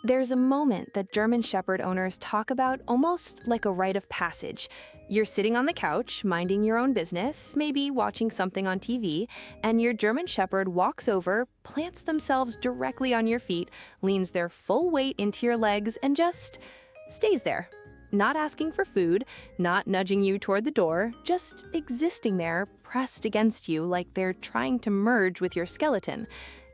There's a moment that German Shepherd owners talk about almost like a rite of passage. You're sitting on the couch, minding your own business, maybe watching something on TV, and your German Shepherd walks over, plants themselves directly on your feet, leans their full weight into your legs, and just stays there. Not asking for food, not nudging you toward the door, just existing there, pressed against you like they're trying to merge with your skeleton.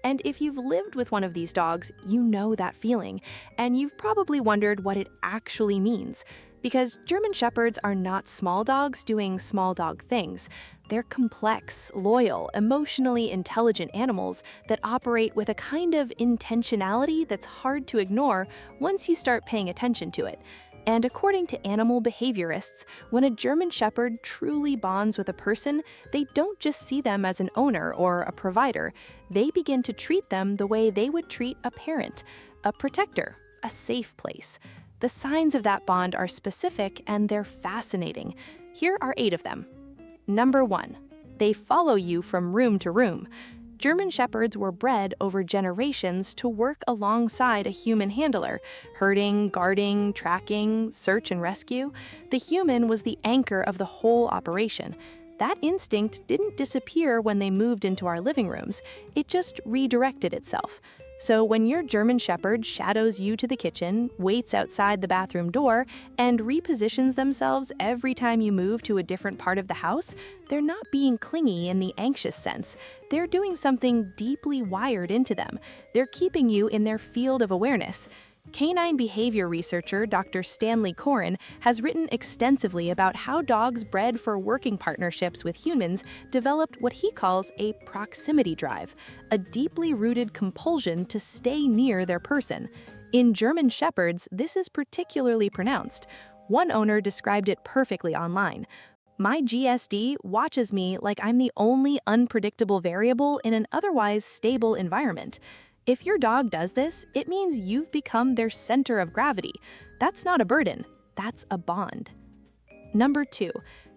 And if you've lived with one of these dogs, you know that feeling, and you've probably wondered what it actually means. Because German Shepherds are not small dogs doing small dog things. They're complex, loyal, emotionally intelligent animals that operate with a kind of intentionality that's hard to ignore once you start paying attention to it. And according to animal behaviorists, when a German Shepherd truly bonds with a person, they don't just see them as an owner or a provider. They begin to treat them the way they would treat a parent, a protector, a safe place. The signs of that bond are specific and they're fascinating. Here are 8 of them. Number 1. They follow you from room to room. German Shepherds were bred over generations to work alongside a human handler, herding, guarding, tracking, search and rescue. The human was the anchor of the whole operation. That instinct didn't disappear when they moved into our living rooms. It just redirected itself. So when your German Shepherd shadows you to the kitchen, waits outside the bathroom door, and repositions themselves every time you move to a different part of the house, they're not being clingy in the anxious sense. They're doing something deeply wired into them. They're keeping you in their field of awareness. Canine behavior researcher Dr. Stanley Coren has written extensively about how dogs bred for working partnerships with humans developed what he calls a proximity drive, a deeply rooted compulsion to stay near their person. In German Shepherds, this is particularly pronounced. One owner described it perfectly online. "My GSD watches me like I'm the only unpredictable variable in an otherwise stable environment." If your dog does this, it means you've become their center of gravity. That's not a burden, that's a bond. Number 2,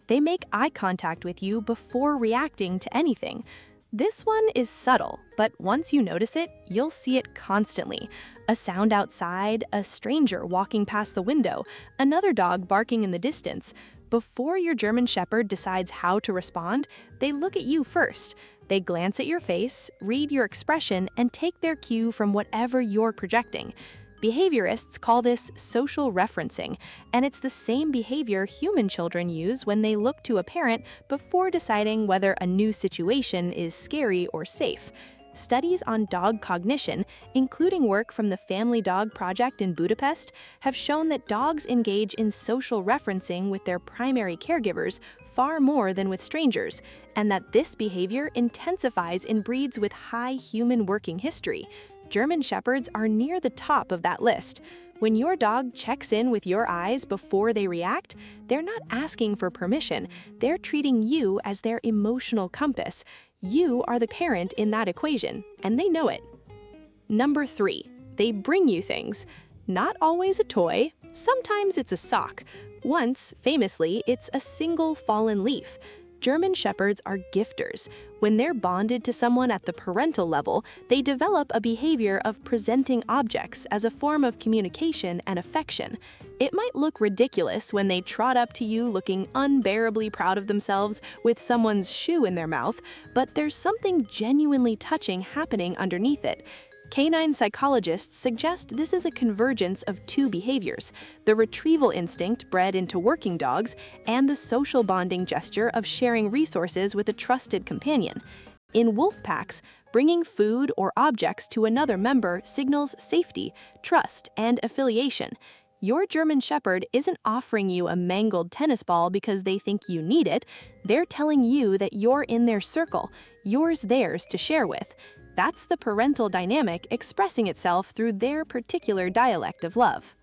they make eye contact with you before reacting to anything. This one is subtle, but once you notice it, you'll see it constantly. A sound outside, a stranger walking past the window, another dog barking in the distance. Before your German Shepherd decides how to respond, they look at you first. They glance at your face, read your expression, and take their cue from whatever you're projecting. Behaviorists call this social referencing, and it's the same behavior human children use when they look to a parent before deciding whether a new situation is scary or safe. Studies on dog cognition, including work from the Family Dog Project in Budapest, have shown that dogs engage in social referencing with their primary caregivers far more than with strangers, and that this behavior intensifies in breeds with high human working history. German Shepherds are near the top of that list. When your dog checks in with your eyes before they react, they're not asking for permission. They're treating you as their emotional compass. You are the parent in that equation, and they know it. Number 3, they bring you things. Not always a toy, sometimes it's a sock. Once, famously, it's a single fallen leaf. German Shepherds are gifters. When they're bonded to someone at the parental level, they develop a behavior of presenting objects as a form of communication and affection. It might look ridiculous when they trot up to you looking unbearably proud of themselves with someone's shoe in their mouth, but there's something genuinely touching happening underneath it. Canine psychologists suggest this is a convergence of 2 behaviors, the retrieval instinct bred into working dogs and the social bonding gesture of sharing resources with a trusted companion. In wolf packs, bringing food or objects to another member signals safety, trust, and affiliation. Your German Shepherd isn't offering you a mangled tennis ball because they think you need it. They're telling you that you're in their circle, yours theirs to share with. That's the parental dynamic expressing itself through their particular dialect of love.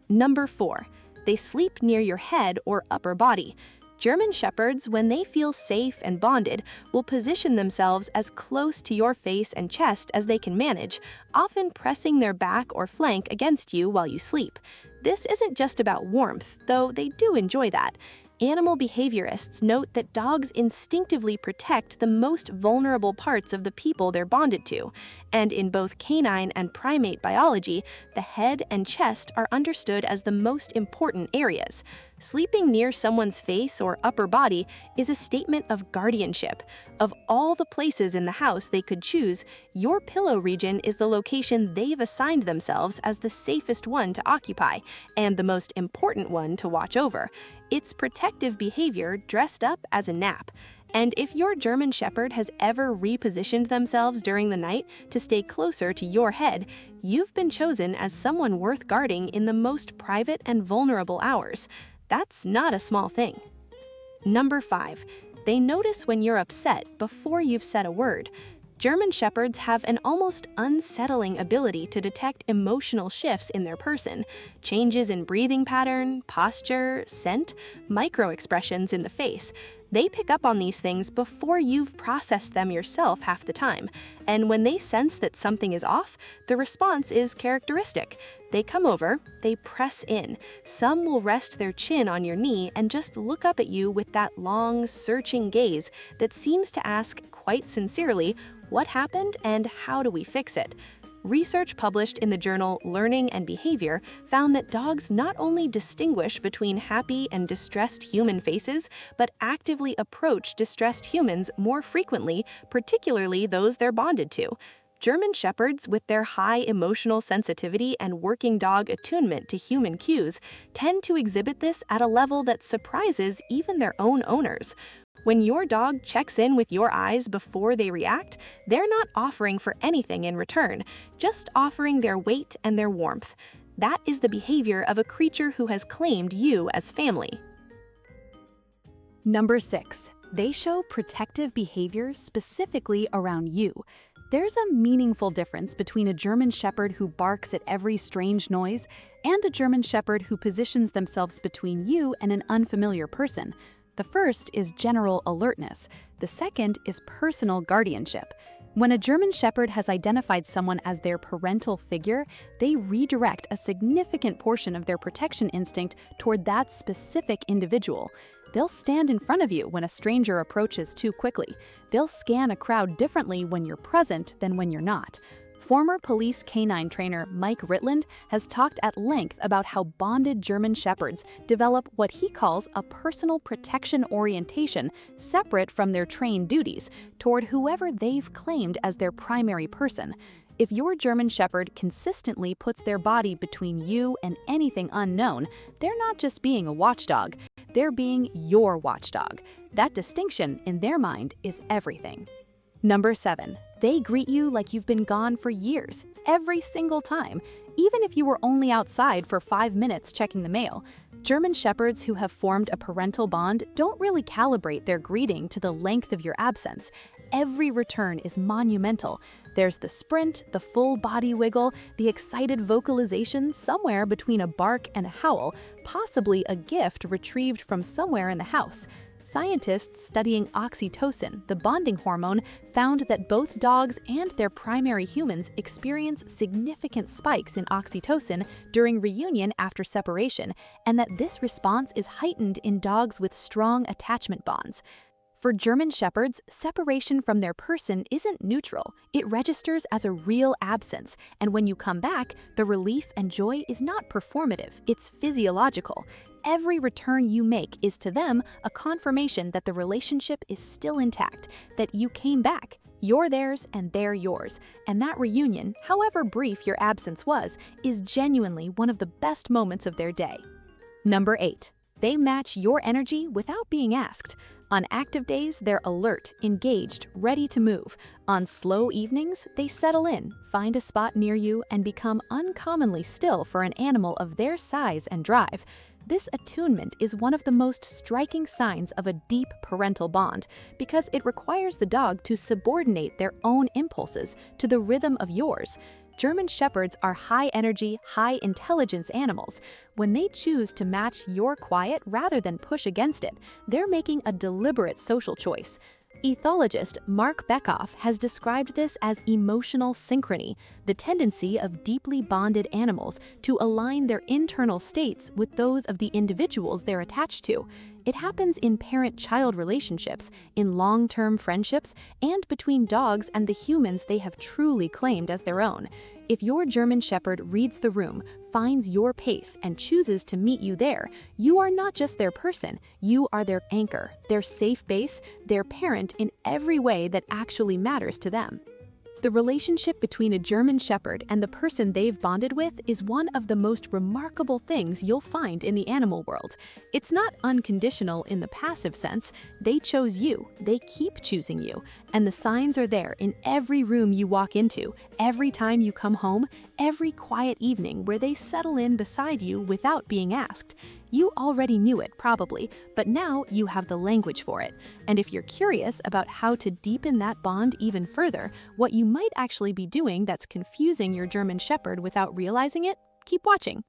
Number 4, they sleep near your head or upper body. German Shepherds, when they feel safe and bonded, will position themselves as close to your face and chest as they can manage, often pressing their back or flank against you while you sleep. This isn't just about warmth, though they do enjoy that. Animal behaviorists note that dogs instinctively protect the most vulnerable parts of the people they're bonded to, and in both canine and primate biology, the head and chest are understood as the most important areas. Sleeping near someone's face or upper body is a statement of guardianship. Of all the places in the house they could choose, your pillow region is the location they've assigned themselves as the safest one to occupy, and the most important one to watch over. It's protective behavior dressed up as a nap. And if your German Shepherd has ever repositioned themselves during the night to stay closer to your head, you've been chosen as someone worth guarding in the most private and vulnerable hours. That's not a small thing. Number 5. They notice when you're upset before you've said a word. German Shepherds have an almost unsettling ability to detect emotional shifts in their person, changes in breathing pattern, posture, scent, micro-expressions in the face. They pick up on these things before you've processed them yourself half the time, and when they sense that something is off, the response is characteristic. They come over, they press in. Some will rest their chin on your knee and just look up at you with that long, searching gaze that seems to ask, quite sincerely, what happened and how do we fix it? Research published in the journal Learning and Behavior found that dogs not only distinguish between happy and distressed human faces, but actively approach distressed humans more frequently, particularly those they're bonded to. German Shepherds, with their high emotional sensitivity and working dog attunement to human cues, tend to exhibit this at a level that surprises even their own owners. When your dog checks in with your eyes before they react, they're not offering for anything in return, just offering their weight and their warmth. That is the behavior of a creature who has claimed you as family. Number 6. They show protective behavior specifically around you. There's a meaningful difference between a German Shepherd who barks at every strange noise and a German Shepherd who positions themselves between you and an unfamiliar person. The first is general alertness. The second is personal guardianship. When a German Shepherd has identified someone as their parental figure, they redirect a significant portion of their protection instinct toward that specific individual. They'll stand in front of you when a stranger approaches too quickly. They'll scan a crowd differently when you're present than when you're not. Former police canine trainer Mike Ritland has talked at length about how bonded German Shepherds develop what he calls a personal protection orientation separate from their trained duties toward whoever they've claimed as their primary person. If your German Shepherd consistently puts their body between you and anything unknown, they're not just being a watchdog, they're being your watchdog. That distinction, in their mind, is everything. Number 7. They greet you like you've been gone for years, every single time, even if you were only outside for 5 minutes checking the mail. German Shepherds who have formed a parental bond don't really calibrate their greeting to the length of your absence. Every return is monumental. There's the sprint, the full body wiggle, the excited vocalization somewhere between a bark and a howl, possibly a gift retrieved from somewhere in the house. Scientists studying oxytocin, the bonding hormone, found that both dogs and their primary humans experience significant spikes in oxytocin during reunion after separation, and that this response is heightened in dogs with strong attachment bonds. For German Shepherds, separation from their person isn't neutral. It registers as a real absence, and when you come back, the relief and joy is not performative, it's physiological. Every return you make is to them a confirmation that the relationship is still intact, that you came back, you're theirs and they're yours, and that reunion, however brief your absence was, is genuinely one of the best moments of their day. Number 8. They match your energy without being asked. On active days, they're alert, engaged, ready to move. On slow evenings, they settle in, find a spot near you, and become uncommonly still for an animal of their size and drive. This attunement is one of the most striking signs of a deep parental bond because it requires the dog to subordinate their own impulses to the rhythm of yours. German Shepherds are high-energy, high-intelligence animals. When they choose to match your quiet rather than push against it, they're making a deliberate social choice. Ethologist Mark Beckhoff has described this as emotional synchrony. the tendency of deeply bonded animals to align their internal states with those of the individuals they're attached to. It happens in parent-child relationships, in long-term friendships, and between dogs and the humans they have truly claimed as their own. If your German Shepherd reads the room, finds your pace, and chooses to meet you there, you are not just their person, you are their anchor, their safe base, their parent in every way that actually matters to them. The relationship between a German Shepherd and the person they've bonded with is one of the most remarkable things you'll find in the animal world. It's not unconditional in the passive sense. They chose you, they keep choosing you, and the signs are there in every room you walk into, every time you come home, every quiet evening where they settle in beside you without being asked. You already knew it, probably, but now you have the language for it. And if you're curious about how to deepen that bond even further, what you might actually be doing that's confusing your German Shepherd without realizing it, keep watching.